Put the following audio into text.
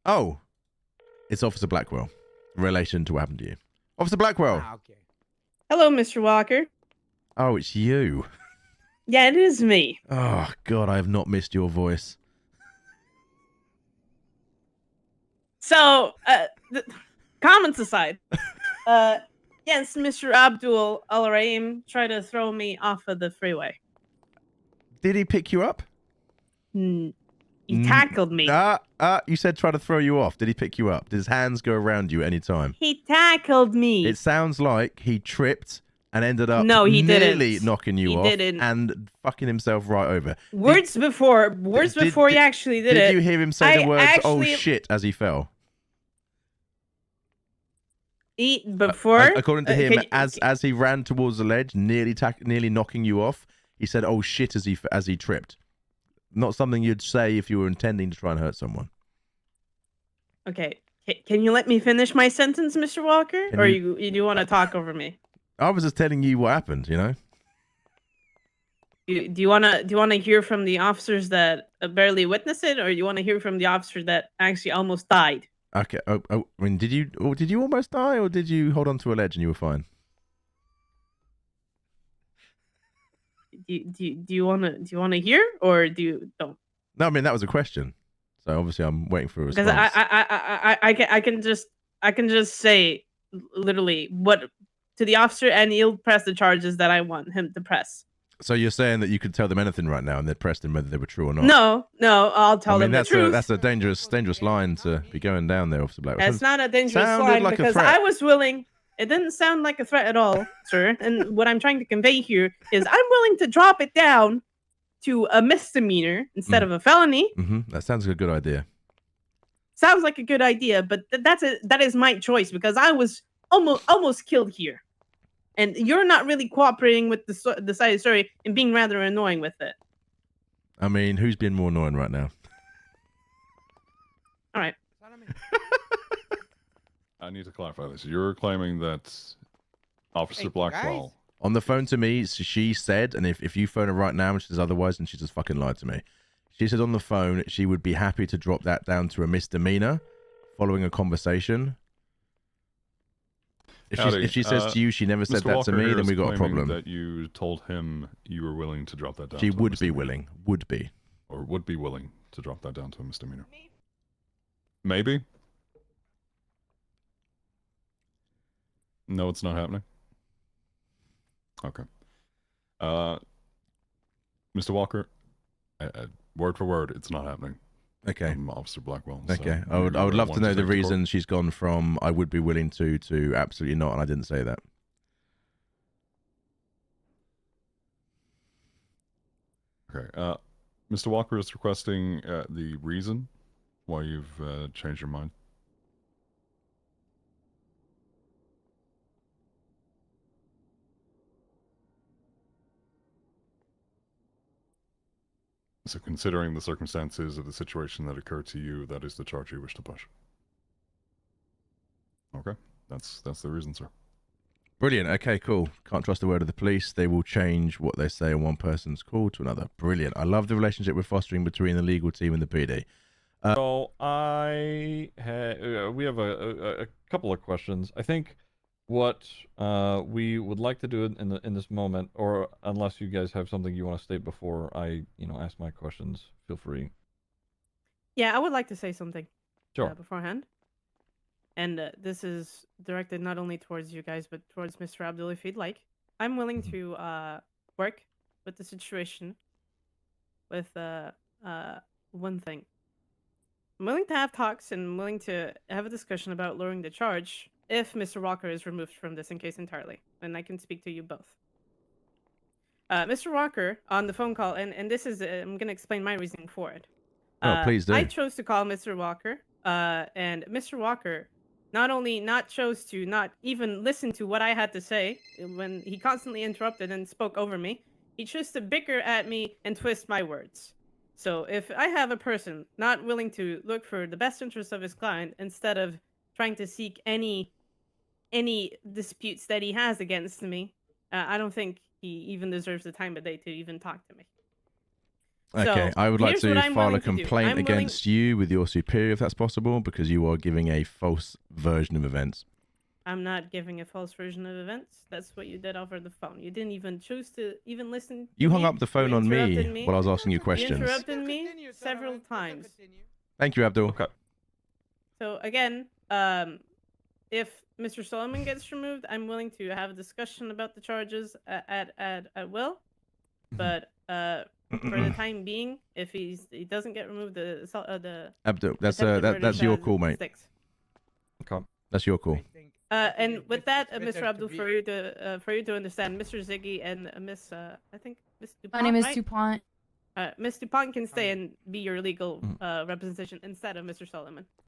Oh, it's Officer Blackwell. In relation to what happened to you. Officer Blackwell. Ah, okay. Hello, Mr. Walker. Oh, it's you. Yeah, it is me. Oh, God, I have not missed your voice. So, comments aside, yes, Mr. Abdul Al-Rahim tried to throw me off of the freeway. Did he pick you up? He tackled me. You said try to throw you off. Did he pick you up? Did his hands go around you any time? He tackled me. It sounds like he tripped and ended up he nearly didn't. knocking you off and fucking himself right over. Words before he actually did it. Did you hear him say the words, actually, oh shit, as he fell? According to him, as he ran towards the ledge, nearly knocking you off, he said, oh shit, as he tripped. Not something you'd say if you were intending to try and hurt someone. Okay. Can you let me finish my sentence, Mr. Walker? Or you want to talk over me? I was just telling you what happened, you know? Do you want to hear from the officers that barely witnessed it, or you want to hear from the officer that actually almost died? Okay. I mean, did you almost die, or did you hold on to a ledge and you were fine? Do you want to hear, or do you don't? No, I mean that was a question, so obviously I'm waiting for a response. Because I can just say literally what to the officer, and he'll press the charges that I want him to press. So you're saying that you could tell them anything right now, and they'd press them whether they were true or not? No, I'll tell them the truth. That's a dangerous line to be going down there, Officer Blackwell. It's not a dangerous line because I was willing. It didn't sound like a threat at all, sir. And what I'm trying to convey here is I'm willing to drop it down to a misdemeanor instead of a felony. That sounds like a good idea. Sounds like a good idea, but that is my choice because I was almost killed here. And you're not really cooperating with the side of the story and being rather annoying with it. I mean, who's being more annoying right now? All right. I need to clarify this. You're claiming that Officer Blackwell... On the phone to me, she said, and if you phone her right now and she says otherwise, then she just fucking lied to me. She said on the phone she would be happy to drop that down to a misdemeanor following a conversation. If she says to you she never said that to me, then we got a problem. That you told him you were willing to drop that down. She would be willing. Would be. Or would be willing to drop that down to a misdemeanor. Maybe? No, it's not happening. Okay. Mr. Walker, word for word, it's not happening. Okay. I'm Officer Blackwell. Okay. So I would love to know the reason she's gone from I would be willing to absolutely not, and I didn't say that. Okay. Mr. Walker is requesting the reason why you've changed your mind. So considering the circumstances of the situation that occurred to you, that is the charge you wish to push. Okay, that's the reason, sir. Brilliant. Okay, cool. Can't trust the word of the police. They will change what they say on one person's call to another. Brilliant. I love the relationship we're fostering between the legal team and the PD. So we have a couple of questions. I think what we would like to do in this moment, or unless you guys have something you want to state before I ask my questions, feel free. Yeah, I would like to say something. Sure. Beforehand. And this is directed not only towards you guys, but towards Mr. Abdul, if you'd like. I'm willing to work with the situation with one thing. I'm willing to have talks and I'm willing to have a discussion about lowering the charge if Mr. Walker is removed from this in case entirely. And I can speak to you both. Mr. Walker, on the phone call, and this is, I'm going to explain my reasoning for it. Oh, please do. I chose to call Mr. Walker, and Mr. Walker not chose to not even listen to what I had to say when he constantly interrupted and spoke over me. He chose to bicker at me and twist my words. So if I have a person not willing to look for the best interest of his client instead of trying to seek any disputes that he has against me, I don't think he even deserves the time of day to even talk to me. Okay, I would like here's what to I'm file a willing to do. complaint I'm willing- against you with your superior, if that's possible, because you are giving a false version of events. I'm not giving a false version of events. That's what you did over the phone. You didn't even choose to even listen. You to hung me. up the phone You on me interrupted while I was asking you You questions. interrupted me several times. Thank you, Abdul. Okay. So again, if Mr. Solomon gets removed, I'm willing to have a discussion about the charges at will. But for the time being, if he doesn't get removed, the Abdul, that's attempted murder that's your charge call, mate. sticks. Okay. That's your call. And with that, Mr. Abdul, for you to understand, Mr. Ziggy and Miss I think Miss Dupont. My name is right? DuPont. Miss Dupont can stay and be your legal representation instead of Mr. Solomon.